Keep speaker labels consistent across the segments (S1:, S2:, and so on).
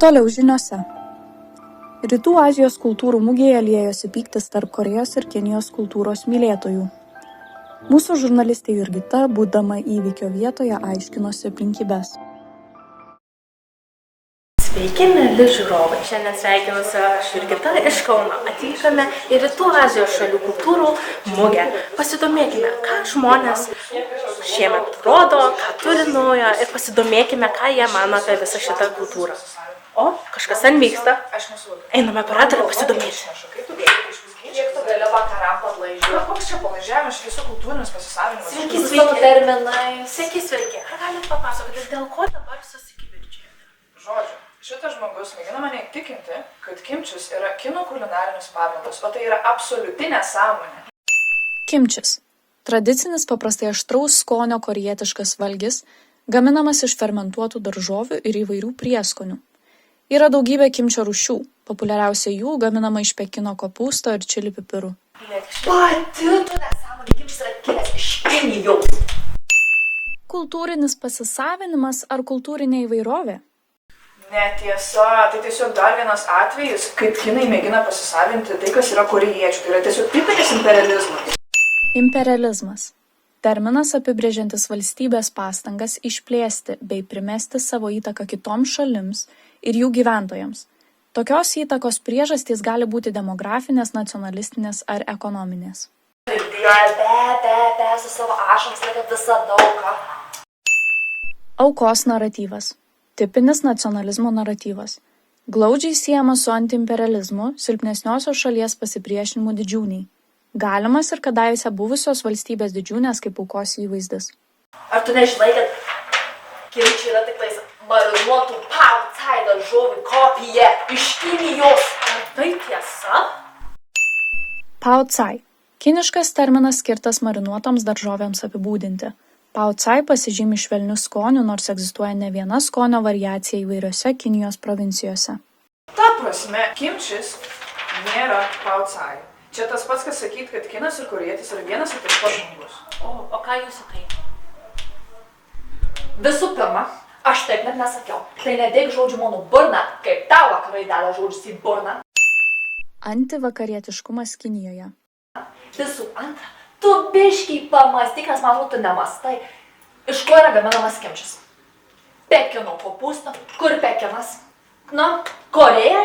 S1: Toliau žiniose. Rytų Azijos kultūrų mugėje liejosi pyktis tarp Korėjos ir Kinijos kultūros mylėtojų. Mūsų žurnalistė Jurgita, būdama įvykio vietoje, aiškinosi aplinkybes.
S2: Sveiki, mieli žiūrovai. Šiandien sveikinuosi aš Jurgita iš Kauno. Atvykome į Rytų Azijos šalių kultūrų mugę. Pasidomėkime, ką žmonės šiemet rodo, ką turi naujo ir pasidomėkime, ką jie mano apie visą šitą kultūrą. O, kažkas ten vyksta. Einame operatorių pasidomėti.
S3: Kiek tu gali vakaram padlaižiu? Koks čia palaižiavimas, visų kultūrinis pasisavinimas?
S2: Sveiki, terminai. Sveiki. Ar galit papasakoti, dėl ko dabar susikivirčiate?
S3: Žodžiu, šitas žmogus mėgina mane įtikinti, kad kimčius yra kinų kulinarinis pagrindas, o tai yra absoliuti nesąmonė.
S1: Kimčis – tradicinis paprastai aštraus skonio korėjietiškas valgis, gaminamas iš fermentuotų daržovių ir įvairių prieskonių. Yra daugybė kimčio rūšių, populiariausia jų gaminama iš Pekino kopūsto ir čili pipirų.
S3: Pati tu nesąmonė, kimčius yra kilęs iš Kinijos.
S1: Kultūrinis pasisavinimas ar kultūrinė įvairovė?
S3: Netiesa, tai tiesiog dar vienas atvejis, kaip kinai mėgina pasisavinti tai, kas yra korėjiečių. Tai yra tiesiog tipinis imperializmas.
S1: Imperializmas – terminas apibrėžiantis valstybės pastangas išplėsti bei primesti savo įtaką kitoms šalims ir jų gyventojams. Tokios įtakos priežastys gali būti demografinės, nacionalistinės ar ekonominės.
S3: Su savo ašams reikia visą daugą.
S1: Aukos naratyvas – tipinis nacionalizmo naratyvas. Glaudžiai siejamas su antiimperializmu, silpnesniosios šalies pasipriešinimu didžiūniai. Galimas ir kadaise buvusios valstybės didžiūnės kaip aukos įvaizdis.
S3: Ar tu nežinai, kad kimči yra tik tais marinuotų pao cai daržovių kopija iš Kinijos?
S2: Ar tai tiesa?
S1: Pao cai – kiniškas terminas skirtas marinuotoms daržovėms apibūdinti. Pao cai pasižymi švelniu skoniu, nors egzistuoja ne viena skonio variacija įvairiose Kinijos provincijose.
S3: Ta prasme, kimčis nėra pao cai. Čia tas pats, kas sakyt, kad kinas ir korėjietis yra vienas ir tas pats žmogus.
S2: O ką jūs sakai?
S4: Visų pirma, aš taip net nesakiau. Tai nedėk žodžių mano burną, kaip tau vakarai deda žodžius į burną.
S1: Antivakarietiškumas Kinijoje.
S4: Visų antra, tu biškiai pamąstyk, nes man tu nemastai. Iš ko yra gaminamas kimčis? Pekino kopūsto. Kur Pekinas? Na, Korėja?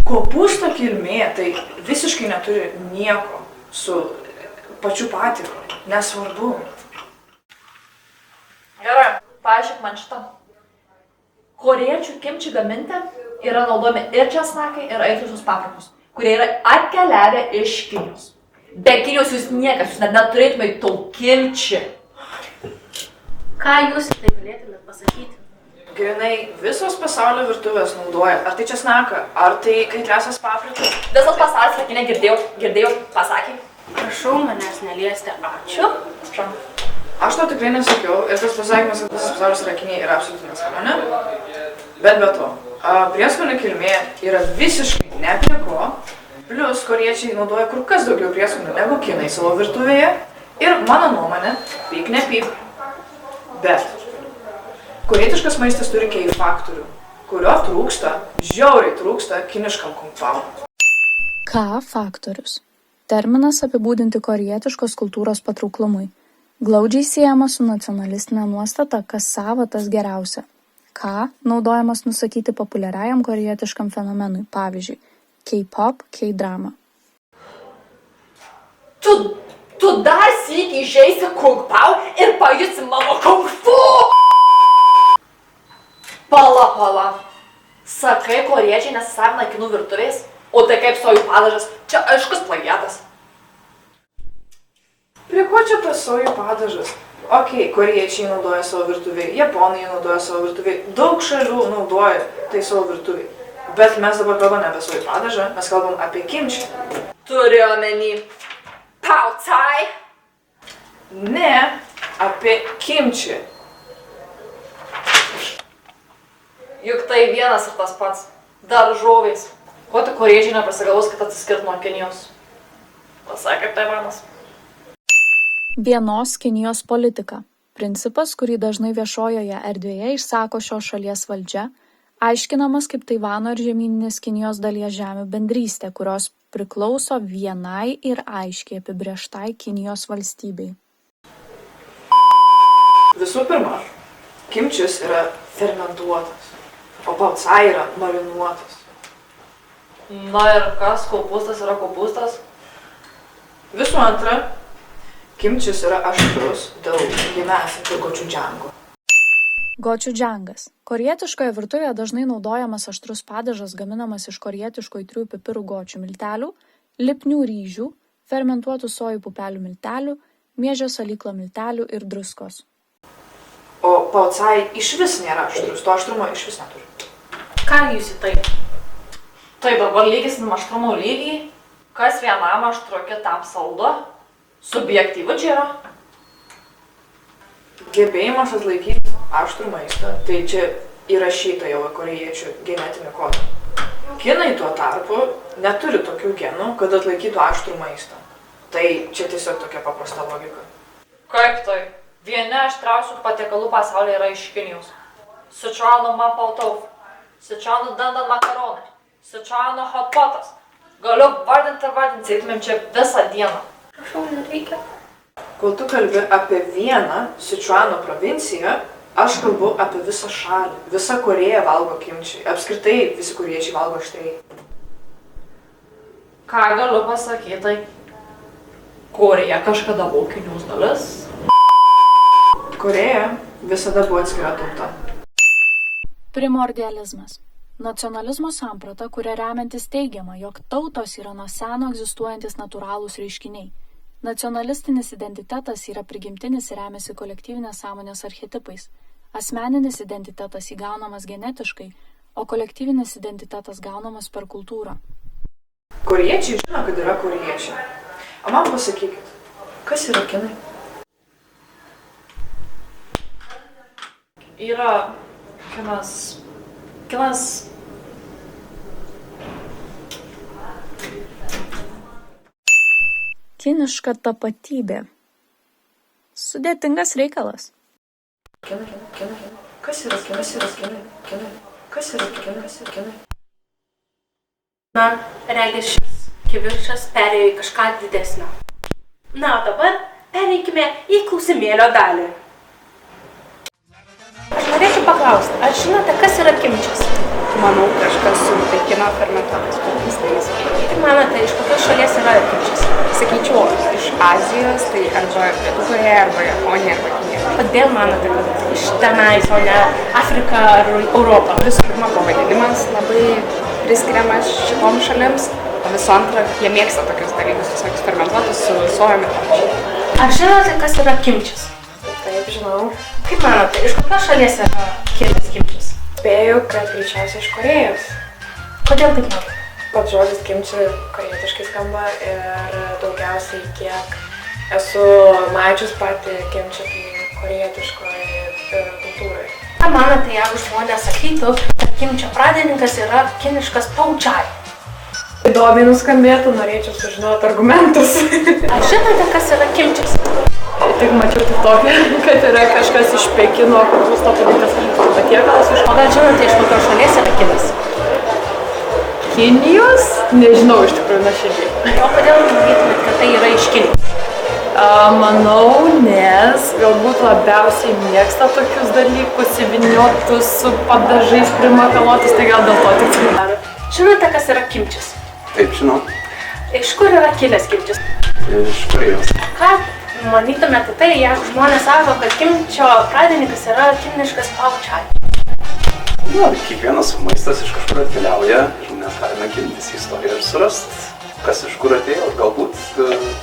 S3: Kopūsto kilmė tai visiškai neturi nieko su pačiu patiekalu. Nesvarbu.
S4: Gerai, paaiškink man šitą. Korėjiečių kimči gaminti yra naudojami ir česnakai, ir aitriosios paprikos, kurie yra atkeliavę iš Kinijos. Be Kinijos jūs niekas, jūs net neturėtumėte to kimči.
S2: Ką jūs tai galėtumėt pasakyti?
S3: Grinai visos pasaulio virtuvės naudoja. Ar tai česnaką, ar tai kaitriąsias paprikas.
S4: Visas pasaulis rakinė girdėjau, pasakė.
S2: Prašau manęs neliesti, ačiū.
S3: Aš to tikrai nesakiau ir tas pasakymas, kad visas pasaulis rakiniai yra absoliuti nesąmonė. Bet be to, prieskonių kilmė yra visiškai ne prie ko. Plius korėjiečiai naudoja kur kas daugiau prieskonių negu kinai savo virtuvėje. Ir mano nuomonė, pyk ne pyk. Bet korėjietiškas maistas turi kei faktorių, kurio trūksta, žiauriai trūksta kiniškam kung pao.
S1: Ką faktorius? Terminas apibūdinti korėjietiškos kultūros patrauklumui. Glaudžiai siejamas su nacionalistinė nuostata, kas sava, tas geriausia. Ką naudojamas nusakyti populiariajam korėjietiškam fenomenui, pavyzdžiui, K-pop, K-drama.
S4: Tu dar sykį išeisi kung pao ir pajusi mano kung fu! Pala. Sakai, korėjiečiai nesisavina kinų virtuvės, o tai kaip sojų padažas, čia aiškus plagiatas.
S3: Prie ko čia tas sojų padažas? Okei, korėjiečiai naudoja savo virtuvėje, japonai naudoja savo virtuvėje, daug šalių naudoja tai savo virtuvėje. Bet mes dabar kalbame apie sojų padažą, mes kalbam apie kimči.
S4: Turiu omeny pao cai?
S3: Ne, apie kimči.
S4: Juk tai vienas ir tas pats. Daržovės. Ko tik korėjiečiai neprasigalvos, kad atsiskirt nuo Kinijos? Pasakė Taivanas.
S1: Vienos Kinijos politika. Principas, kurį dažnai viešojoje erdvėje išsako šios šalies valdžia, Aiškinamas kaip Taivano ir žemyninės Kinijos dalies žemių bendrystė, kurios priklauso vienai ir aiškiai apibrėžtai Kinijos valstybei.
S3: Visų pirma, kimčis yra fermentuotas, o pao cai yra marinuotas.
S4: Na ir kas, kopūstas yra kopūstas?
S3: Visų antra, kimčis yra aštrus dėl jame esančių gočiudžiangų.
S1: Gočiudžiangas. Korietiškoje virtuvėje dažnai naudojamas aštrus padažas gaminamas iš korietiško aitrių pipirų gočių miltelių, lipnių ryžių, fermentuotų sojų pupelių miltelių, miežio salyklo miltelių ir druskos.
S3: O pao cai išvis nėra aštrus, to aštrumo išvis neturi.
S2: Ką jūs į tai?
S4: Tai dabar lygisim aštrumo lygį. Kas vienam aštru, kitam saldu? Subjektyvu čia yra.
S3: Gebėjimas atlaikyti aštrų maistą, tai čia įrašyta jau korėjiečių genetinį kodą. Kinai tuo tarpu neturi tokių genų, kad atlaikytų aštrų maistą. Tai čia tiesiog tokia paprasta logika.
S4: Kaip tai? Vieni aštriausių patiekalų pasaulyje yra iš Kinijos. Sičuano mapo tofu, sičuano dandan makaronai, sičuano hotpotas. Galiu vardinti ir vardinti, sėkmėm čia visą dieną.
S2: Prašau, nereikia.
S3: Kol tu kalbi apie vieną Sičuano provinciją, aš kalbu apie visą šalį. Visa Korėja valgo kimči. Apskritai visi korėjiečiai valgo štai.
S4: Ką galiu pasakyti, tai Korėja kažkada buvo Kinijos dalis.
S3: Korėja visada buvo atskira tauta.
S1: Primordializmas. Nacionalizmo samprata, kuria remiantis teigiama, jog tautos yra nuo seno egzistuojantis natūralūs reiškiniai. Nacionalistinis identitetas yra prigimtinis ir remiasi kolektyvinės sąmonės archetipais. Asmeninis identitetas įgaunamas genetiškai, o kolektyvinis identitetas gaunamas per kultūrą.
S3: Korėjiečiai žino, kad yra korėjiečiai. O man pasakykit, kas yra kinai?
S4: Yra kinas.
S1: Kiniška tapatybė. Sudėtingas reikalas.
S3: Kinai. Kas yra kinai? Kas yra kinai?
S2: Na, regis šis kivirčas perėjo į kažką didesnio. Na, o dabar pereikime į klausimėlio dalį. Aš norėčiau paklausti, ar žinote, kas yra kimčis?
S5: Manau, kažkas su Pekino fermentuotas kopūstais.
S2: Kaip manote, iš kokios šalies yra kimčis?
S5: Sakyčiau, iš Azijos, tai arba Pietų Korėja, arba Japonija, arba Kinija.
S2: Kodėl manote, kad iš tenais, o ne Afrika ar Europa?
S5: Visų pirma, pavadinimas labai priskiriamas šitom šalims, o visų antra, jie mėgsta tokius dalykus, visokius fermentuotus su sojom ir panašiai.
S2: Ar žinote, kas yra kimčis?
S5: Taip, žinau.
S2: Kaip manote, iš kokios šalies yra kilęs kimčis?
S5: Spėju, kad greičiausiai iš Korėjos.
S2: Kodėl taip manote?
S5: Pats žodis kimči korejietiškai skamba ir daugiausiai, kiek esu mačius pati kimči, tai korejietiškoje kultūroje.
S2: Ką manote, jeigu žmonės sakytų, kad kimčio pradininkas yra kiniškas pao cai?
S5: Įdomiai nuskambėtų, norėčiau sužinoti argumentus.
S2: Ar žinote, kas yra kimčis?
S5: Tik mačiau TikTok'e, kad yra kažkas iš Pekino kopūsto padarytas kažkoks patiekalas.
S2: O gal žinote, iš kokios šalies yra kilęs?
S5: Kinijos? Nežinau iš tikrųjų nuoširdžiai.
S2: O kodėl manytumėt, kad tai yra iš Kinijos?
S5: Manau, nes galbūt labiausiai mėgsta tokius dalykus, įvyniotus su padažais primakaluotus, tai gal dėl to tik.
S2: Žinote, kas yra kimčis?
S6: Taip, žinau.
S2: Iš kur yra kilęs kimčis?
S6: Iš Korėjos.
S2: Ką manytumėte tai, jeigu žmonės sako, kad kimčio pradininkas yra kiniškas pao cai?
S6: Na, kiekvienas maistas iš kažkur atkeliauja, žmonės galime gilintis į istoriją ir surast, kas iš kur atėjo, galbūt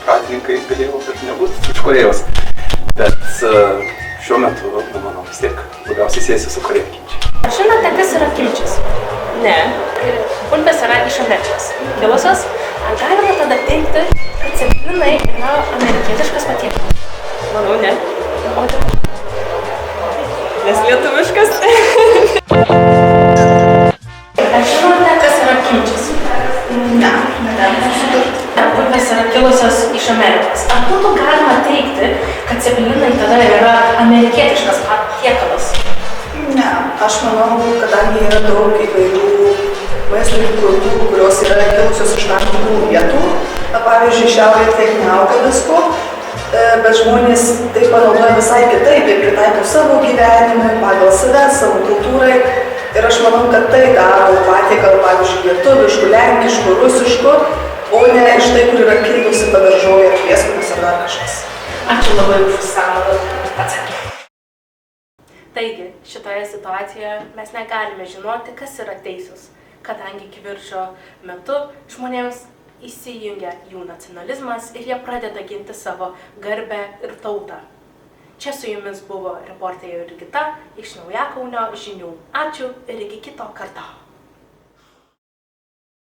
S6: pradininkai galėjo ir nebūti iš Korėjos. Bet šiuo metu, manau, vis tiek labiausiai siejasi su Korėja kimčiai.
S2: Ar žinote, kas yra kimčis?
S5: Ne.
S2: Bulvės yra iš Amerikos. Kilusios, ar galima tada teigti, kad cepelinai yra amerikietiškas patiekalas?
S5: Manau, ne.
S2: O dėl ko?
S5: Nes lietuviškas.
S2: Ar žinote, kas yra kimčis?
S5: Ne.
S2: Bulvės yra kilusios iš Amerikos. Ar būtų galima teigti, kad cepelinai tada yra amerikietiškas patiekalas?
S5: Ne.
S7: aš manau, kadangi yra daug įvairių maistinių kultūrų, kurios yra kilusios iš tam tikrų vietų, pavyzdžiui, šiaurėje tiek neauga visko, bet žmonės tai panaudoja visai kitaip, jie pritaiko savo gyvenimui, pagal save, savo kultūrai. Ir aš manau, kad tai daro patiekalą, pavyzdžiui, lietuvišku, lenkišku, rusišku, o ne iš tai, kur yra kilusi ta daržovė, prieskonis ar dar kažkas.
S2: Ačiū labai už išsamų atsakymą. Taigi, šitoje situacijoje mes negalime žinoti, kas yra teisus, kadangi kivirčo metu žmonėms įsijungia jų nacionalizmas ir jie pradeda ginti savo garbę ir tautą. Čia su jumis buvo reporterė Jurgita iš Naujakaunio žinių. Ačiū ir iki kito karto.